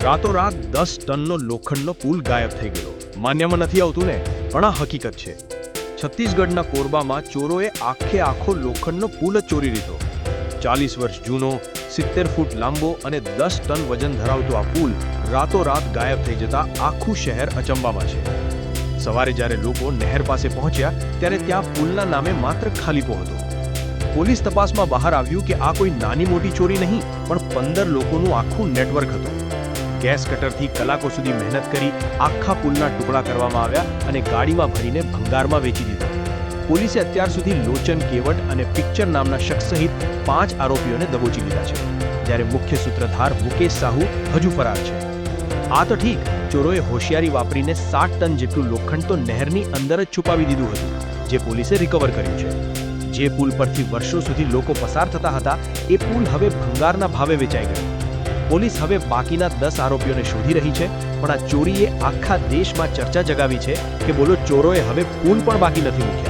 રાતોરાત 10 ટનનો લોખંડનો પુલ ગાયબ થઈ ગયો. માન્યમાં નથી આવતું ને, પણ આ હકીકત છે. છત્તીસગઢના કોરબામાં ચોરોએ આખો લોખંડનો પુલ જ ચોરી લીધો. 40 વર્ષ જૂનો, 70 ફૂટ લાંબો અને 10 ટન વજન ધરાવતો આ પુલ રાતોરાત ગાયબ થઈ જતા આખું શહેર અચંબામાં છે. સવારે જ્યારે લોકો નહેર પાસે પહોંચ્યા ત્યારે ત્યાં પુલના નામે માત્ર ખાલીપો હતો. પોલીસ તપાસમાં બહાર આવ્યું કે આ કોઈ નાની મોટી ચોરી નહીં, પણ 15 લોકોનું આખું નેટવર્ક હતું. ગેસ કટરથી કલાકો સુધી મહેનત કરી આખા પુલના ટુકડા કરવામાં આવ્યા અને ગાડીમાં ભરીને ભંગારમાં વેચી દીધો. પોલીસે અત્યાર સુધી લોચન કેવટ અને પિક્ચર નામના શખ્સ સહિત 5 આરોપીઓને દબોચી લીધા છે, જ્યારે મુખ્ય સૂત્રધાર મુકેશ સાહુ હજુ ફરાર છે. આ તો ઠીક, ચોરોએ હોશિયારી વાપરીને 7 ટન જેટલું લોખંડ તો નહેરની અંદર જ છુપાવી દીધું હતું, જે પોલીસે રિકવર કર્યું છે. જે પુલ પરથી વર્ષો સુધી લોકો પસાર થતા હતા, એ પુલ હવે ભંગારના ભાવે વેચાઈ ગયો. પોલીસ હવે બાકીના 10 આરોપીઓને શોધી રહી છે, પણ આ ચોરીએ આખા દેશમાં ચર્ચા જગાવી છે કે બોલો ચોરોએ હવે પુલ પણ બાકી નથી મૂક્યો.